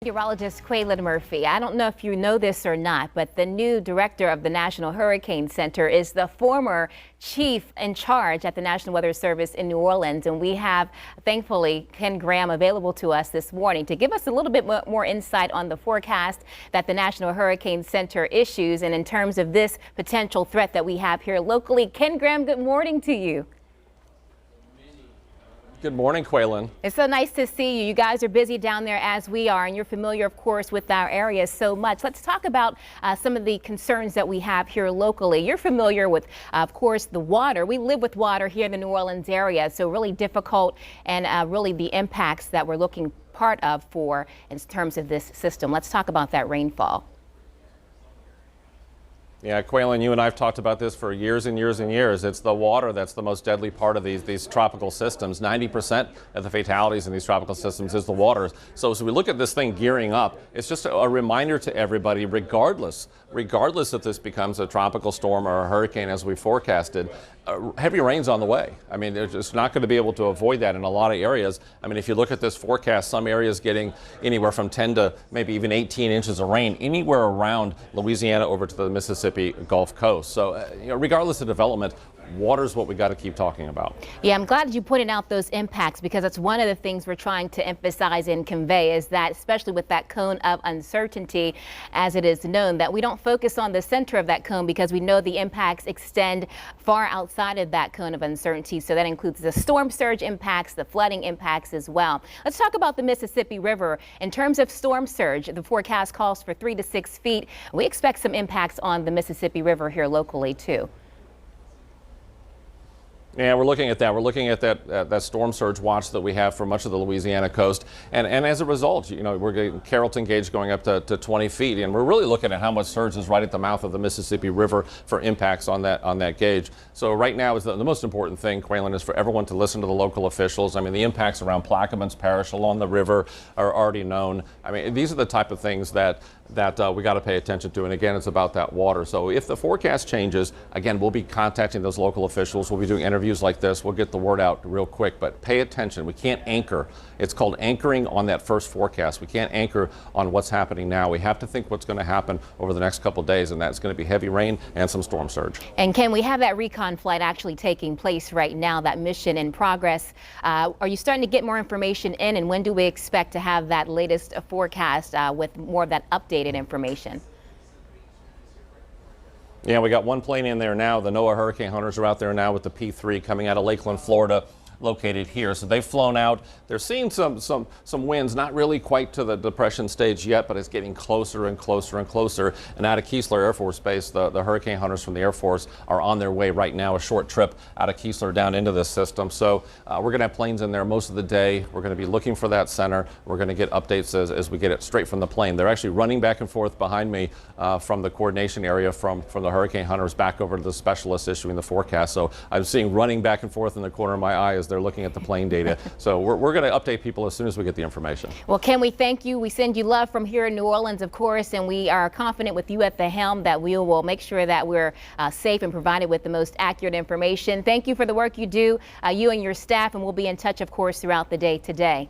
Meteorologist Quaylin Murphy. I don't know if you know this or not, but the new director of the National Hurricane Center is the former chief in charge at the National Weather Service in New Orleans. And we have, thankfully, Ken Graham available to us this morning to give us a little bit more insight on the forecast that the National Hurricane Center issues. And in terms of this potential threat that we have here locally, Ken Graham, good morning to you. Good morning, Quaylin. It's so nice to see you. You guys are busy down there as we are, and you're familiar, of course, with our area so much. Let's talk about some of the concerns that we have here locally. You're familiar with, of course, the water. We live with water here in the New Orleans area, so really difficult and really the impacts that we're looking part of for in terms of this system. Let's talk about that rainfall. Yeah, Quaylin, you and I have talked about this for years and years and years. It's the water that's the most deadly part of these tropical systems. 90% of the fatalities in these tropical systems is the water. So as we look at this thing gearing up, it's just a reminder to everybody, regardless if this becomes a tropical storm or a hurricane as we forecasted, heavy rain's on the way. I mean, they're just not going to be able to avoid that in a lot of areas. I mean, if you look at this forecast, some areas getting anywhere from 10 to maybe even 18 inches of rain anywhere around Louisiana over to the Mississippi Gulf Coast. So, regardless of development, water is what we got to keep talking about. Yeah, I'm glad you pointed out those impacts, because that's one of the things we're trying to emphasize and convey, is that especially with that cone of uncertainty, as it is known, that we don't focus on the center of that cone, because we know the impacts extend far outside of that cone of uncertainty. So that includes the storm surge impacts, the flooding impacts as well. Let's talk about the Mississippi River. In terms of storm surge, the forecast calls for 3 to 6 feet. We expect some impacts on the Mississippi River here locally too. Yeah, we're looking at that. We're looking at that storm surge watch that we have for much of the Louisiana coast. And as a result, we're getting Carrollton gauge going up to 20 feet. And we're really looking at how much surge is right at the mouth of the Mississippi River for impacts on that gauge. So right now is the most important thing, Quaylin, is for everyone to listen to the local officials. I mean, the impacts around Plaquemines Parish along the river are already known. I mean, these are the type of things that we got to pay attention to. And again, it's about that water. So if the forecast changes, again, we'll be contacting those local officials. We'll be doing interviews like this. We'll get the word out real quick, but pay attention. We can't anchor. It's called anchoring on that first forecast. We can't anchor on what's happening now. We have to think what's going to happen over the next couple of days, and that's going to be heavy rain and some storm surge. And Ken, we have that recon flight actually taking place right now, that mission in progress. Are you starting to get more information in, and when do we expect to have that latest forecast with more of that updated information? Yeah, we got one plane in there now. The NOAA hurricane hunters are out there now with the P3 coming out of Lakeland, Florida, located here. So they've flown out. They're seeing some winds, not really quite to the depression stage yet, but it's getting closer and closer and closer. And out of Keesler Air Force Base, the hurricane hunters from the Air Force are on their way right now, a short trip out of Keesler down into this system. So we're going to have planes in there most of the day. We're going to be looking for that center. We're going to get updates as we get it straight from the plane. They're actually running back and forth behind me from the coordination area from the hurricane hunters back over to the specialists issuing the forecast. So I'm seeing running back and forth in the corner of my eye as they're looking at the plane data. So we're going to update people as soon as we get the information. Well, Ken, we thank you. We send you love from here in New Orleans, of course, and we are confident with you at the helm that we will make sure that we're safe and provided with the most accurate information. Thank you for the work you do, you and your staff, and we'll be in touch, of course, throughout the day today.